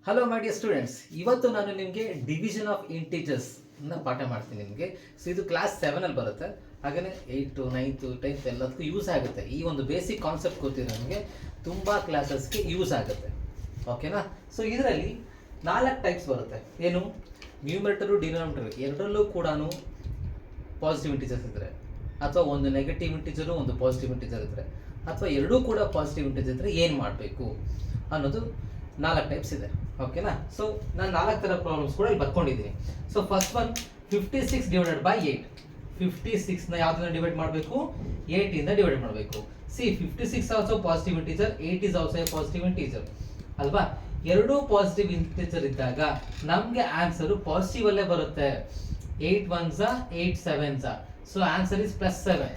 Hello my dear students, ಇವತ್ತು ನಾನು ನಿಮಗೆ ಡಿವಿಷನ್ ಆಫ್ ಇಂಟೀಜರ್ಸ್ ಪಾಠ ಮಾಡ್ತೀನಿ ನಿಮಗೆ. ಸೊ ಇದು ಕ್ಲಾಸ್ 7ಅಲ್ಲಿ ಬರುತ್ತೆ. ಹಾಗೆಯೇ 8, 9, 10 ಎಲ್ಲದಕ್ಕೂ ಯೂಸ್ ಆಗುತ್ತೆ. ಈ ಒಂದು ಬೇಸಿಕ್ ಕಾನ್ಸೆಪ್ಟ್ ಗೊತ್ತಿರೋ ನಮಗೆ ತುಂಬ ಕ್ಲಾಸಸ್ಗೆ ಯೂಸ್ ಆಗುತ್ತೆ. ಓಕೆನಾ? ಸೊ ಇದರಲ್ಲಿ 4 ಟೈಪ್ಸ್ ಬರುತ್ತೆ. ಏನು? ನ್ಯೂಮರೇಟರು, ಡಿನಾಮಿನೇಟರ್ ಎರಡರಲ್ಲೂ ಕೂಡ ಪಾಸಿಟಿವ್ ಇಂಟೀಜರ್ಸ್ ಇದ್ದರೆ, ಅಥವಾ ಒಂದು ನೆಗೆಟಿವ್ ಇಂಟೀಜರು ಒಂದು ಪಾಸಿಟಿವ್ ಇಂಟೀಜರ್ ಇದ್ದರೆ, ಅಥವಾ ಎರಡೂ ಕೂಡ ಪಾಸಿಟಿವ್ ಇಂಟೀಜರ್ ಇದ್ದರೆ ಏನು ಮಾಡಬೇಕು ಅನ್ನೋದು 4 ಟೈಪ್ಸ್ ಇದೆ. ಓಕೆನಾ? ಸೊ ನಾನು 4 ಥರ ಪ್ರಾಬ್ಲಮ್ಸ್ ಕೂಡ ಇಲ್ಲಿ ಬರ್ಕೊಂಡಿದ್ದೀನಿ. So first one 56 divided by 8. 56ನ ಯಾವುದನ್ನ ಡಿವೈಡ್ ಮಾಡಬೇಕು? 8 ಇಂದ ಡಿವೈಡ್ ಮಾಡಬೇಕು. See 56 also positive integer, 8 is also a positive integer ಅಲ್ವಾ? ಎರಡೂ ಪಾಸಿಟಿವ್ ಇಂಟೀಜರ್ ಇದ್ದಾಗ ನಮಗೆ ಆನ್ಸರ್ ಪಾಸಿಟಿವ್ ಅಲ್ಲೇ ಬರುತ್ತೆ. 8 1s 8 7s. So answer is +7.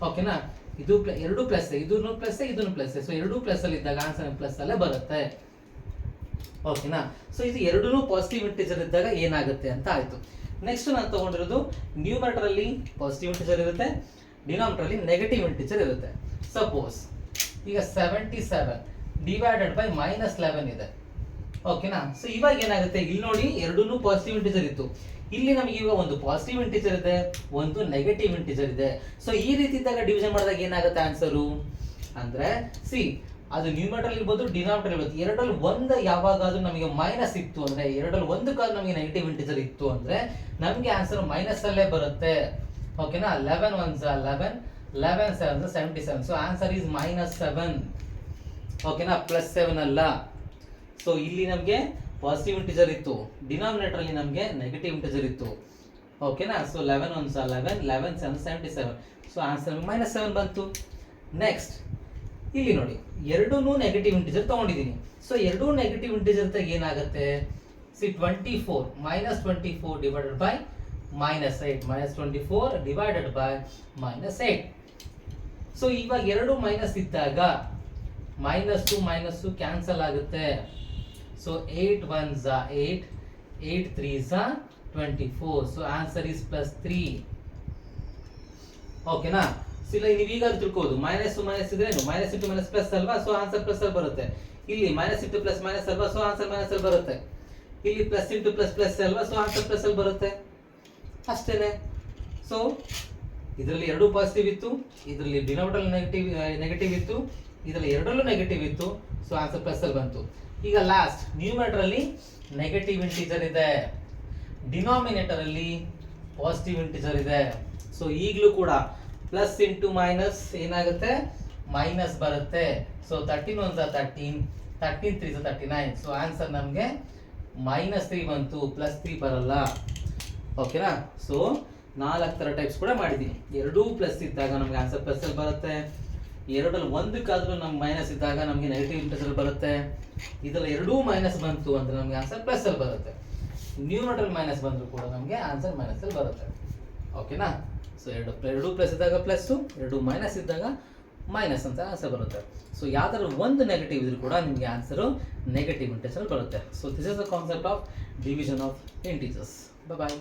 ಓಕೆನಾ? ಇದು ಎರಡು ಪ್ಲಸ್, ಇದನ್ನು ಪ್ಲಸ್, ಇದನ್ನು ಪ್ಲಸ್. ಸೊ ಎರಡೂ ಪ್ಲಸ್ ಅಲ್ಲಿ ಇದ್ದಾಗ ಆನ್ಸರ್ ಪ್ಲಸ್ ಅಲ್ಲೇ ಬರುತ್ತೆ. ಓಕೆನಾ? ಸೊ ಇದು ಎರಡೂ ಪಾಸಿಟಿವ್ ಇಂಟೀಜರ್ ಇದ್ದಾಗ ಏನಾಗುತ್ತೆ ಅಂತ ಆಯ್ತು. ನೆಕ್ಸ್ಟ್ ನಾನು ತಗೊಂಡಿರೋದು ನ್ಯೂಮರೇಟರ್ ಅಲ್ಲಿ ಪಾಸಿಟಿವ್ ಇಂಟೀಜರ್ ಇರುತ್ತೆ, ಡಿನಾಮಿನೇಟರ್ ಅಲ್ಲಿ ನೆಗೆಟಿವ್ ಇಂಟೀಜರ್ ಇರುತ್ತೆ. ಸಪೋಸ್ ಈಗ 77 ಡಿವೈಡೆಡ್ ಬೈ -11 ಇದೆ. ಓಕೆನಾ? ಸೊ ಇವಾಗ ಏನಾಗುತ್ತೆ? ಇಲ್ಲಿ ನೋಡಿ, ಎರಡೂ ಪಾಸಿಟಿವ್ ಇಂಟೀಜರ್ ಇತ್ತು. ಇಲ್ಲಿ ನಮಗೆ ಇವಾಗ ಒಂದು ಪಾಸಿಟಿವ್ ಇಂಟೀಜರ್ ಇದೆ, ಒಂದು ನೆಗೆಟಿವ್ ಇಂಟೀಜರ್ ಇದೆ. ಸೊ ಈ ರೀತಿ ಇದ್ದಾಗ ಡಿವಿಷನ್ ಮಾಡಿದಾಗ ಏನಾಗುತ್ತೆ ಆನ್ಸರು ಅಂದ್ರೆ, ಸಿ ಅದು ನ್ಯೂಮರೇಟರ್ ಇರ್ಬೋದು, ಡಿನಾಮಿನೇಟರ್ ಇರ್ಬೋದು, ಎರಡರಲ್ಲಿ ಒಂದು ಯಾವಾಗಾದ್ರೂ ನಮಗೆ ಮೈನಸ್ ಇತ್ತು ಅಂದ್ರೆ, ಎರಡರಲ್ಲಿ ಒಂದು ಕಾಲ ನಮಗೆ ನೆಗೆಟಿವ್ ಇಂಟೀಜರ್ ಇತ್ತು ಅಂದ್ರೆ ನಮಗೆ ಆನ್ಸರ್ ಮೈನಸ್ ಅಲ್ಲೇ ಬರುತ್ತೆ. ಓಕೆನಾ? 11 1s 11, 11 7s 77. So answer is -7. ಓಕೆನಾ? +7 ಅಲ್ಲ. ಸೊ ಇಲ್ಲಿ ನಮಗೆ ಪಾಸಿಟಿವ್ ಇಂಟೀಜರ್ ಇತ್ತು, ಡಿನಾಮಿನೇಟರ್ ಅಲ್ಲಿ ನಮಗೆ ನೆಗೆಟಿವ್ ಇಂಟೀಜರ್ ಇತ್ತು. ಓಕೆನಾ? So 11 1s 11, 11 7s 77. So answer -7 ಬಂತು. ನೆಕ್ಸ್ಟ್ ಇಲ್ಲಿ ನೋಡಿ, ಎರಡೂ ನೆಗೆಟಿವ್ ಇಂಟೀಜರ್ ತಗೊಂಡಿದ್ದೀನಿ. ಸೊ ಎರಡೂ ನೆಗೆಟಿವ್ ಇಂಟೀಜರ್ ಇದ್ದಾಗ ಏನಾಗುತ್ತೆ? See 24 -24 divided by -8, -24 divided by -8. So ಇವಾಗ ಎರಡು ಮೈನಸ್ ಇದ್ದಾಗ -2 ಕ್ಯಾನ್ಸಲ್ ಆಗುತ್ತೆ. So 8 1s 8, 8 3s 24. So answer is +3. ಓಕೆನಾ? ಸೊ ಇಲ್ಲ ನೀವು ಈಗ ತಿಳ್ಕೋದು, ಮೈನಸ್ ಇದ್ರೇನು? ಮೈನಸ್ ಇಂಟು ಮೈನಸ್ ಪ್ಲಸ್ ಅಲ್ವಾ? ಸೊ ಆನ್ಸರ್ ಪ್ಲಸ್ ಅಲ್ಲಿ ಬರುತ್ತೆ. ಇಲ್ಲಿ ಮೈನಸ್ ಇಂಟು ಪ್ಲಸ್ ಮೈನಸ್ ಅಲ್ವಾ? ಸೊ ಆನ್ಸರ್ ಮೈನಸ್ ಅಲ್ಲಿ ಬರುತ್ತೆ. ಇಲ್ಲಿ ಪ್ಲಸ್ ಇಂಟು ಪ್ಲಸ್ ಪ್ಲಸ್ ಅಲ್ವಾ? ಸೊ ಆನ್ಸರ್ ಪ್ಲಸ್ ಅಲ್ಲಿ ಬರುತ್ತೆ. ಅಷ್ಟೇನೆ. ಸೊ ಇದರಲ್ಲಿ ಎರಡು ಪಾಸಿಟಿವ್ ಇತ್ತು, ಇದರಲ್ಲಿ ಡಿನಾಮಿನೇಟರ್ ನೆಗೆಟಿವ್ ಇತ್ತು, ಇದರಲ್ಲಿ ಎರಡರಲ್ಲೂ ನೆಗೆಟಿವ್ ಇತ್ತು. ಸೊ ಆನ್ಸರ್ ಪ್ಲಸ್ ಅಲ್ಲಿ ಬಂತು. ಈಗ ಲಾಸ್ಟ್ ನ್ಯೂಮರೇಟರ್ ಅಲ್ಲಿ ನೆಗೆಟಿವ್ ಇಂಟೀಜರ್ ಇದೆ, ಡಿನಾಮಿನೇಟರ್ ಅಲ್ಲಿ ಪಾಸಿಟಿವ್ ಇಂಟೀಜರ್ ಇದೆ. ಸೊ ಈಗಲೂ ಕೂಡ ಪ್ಲಸ್ ಇಂಟು ಮೈನಸ್ ಏನಾಗುತ್ತೆ? ಮೈನಸ್ ಬರುತ್ತೆ. So 13 1s 13, 13 3s 39. So answer ನಮಗೆ -3 ಬಂತು, +3 ಬರಲ್ಲ. ಓಕೆನಾ? ಸೊ 4 ಥರ ಟೈಪ್ಸ್ ಕೂಡ ಮಾಡಿದ್ದೀನಿ. ಎರಡೂ ಪ್ಲಸ್ ಇದ್ದಾಗ ನಮಗೆ ಆನ್ಸರ್ ಪ್ಲಸ್ ಅಲ್ಲಿ ಬರುತ್ತೆ, ಎರಡರಲ್ಲಿ ಒಂದಕ್ಕಾದ್ರೂ ನಮ್ಗೆ ಮೈನಸ್ ಇದ್ದಾಗ ನಮಗೆ ನೆಗೆಟಿವ್ ಇಂಟೀಜರ್ ಬರುತ್ತೆ. ಇದರಲ್ಲಿ ಎರಡೂ ಮೈನಸ್ ಬಂತು ಅಂದ್ರೆ ನಮಗೆ ಆನ್ಸರ್ ಪ್ಲಸ್ ಅಲ್ಲಿ ಬರುತ್ತೆ. ನ್ಯೂಮರೇಟರ್ ಮೈನಸ್ ಬಂದರೂ ಕೂಡ ನಮಗೆ ಆನ್ಸರ್ ಮೈನಸ್ ಅಲ್ಲಿ ಬರುತ್ತೆ. ಓಕೆನಾ? ಸೊ ಎರಡು ಪ್ಲಸ್ ಇದ್ದಾಗ ಪ್ಲಸ್ಸು, ಎರಡು ಮೈನಸ್ ಇದ್ದಾಗ ಮೈನಸ್ ಅಂತ ಆನ್ಸರ್ ಬರುತ್ತೆ. ಸೊ ಯಾವ್ದಾದ್ರು ಒಂದು ನೆಗೆಟಿವ್ ಇದ್ರೂ ಕೂಡ ನಿಮಗೆ ಆನ್ಸರು ನೆಗೆಟಿವ್ ಇಂಟೀಜರ್ ಬರುತ್ತೆ. So this is the concept of division of integers. Bye.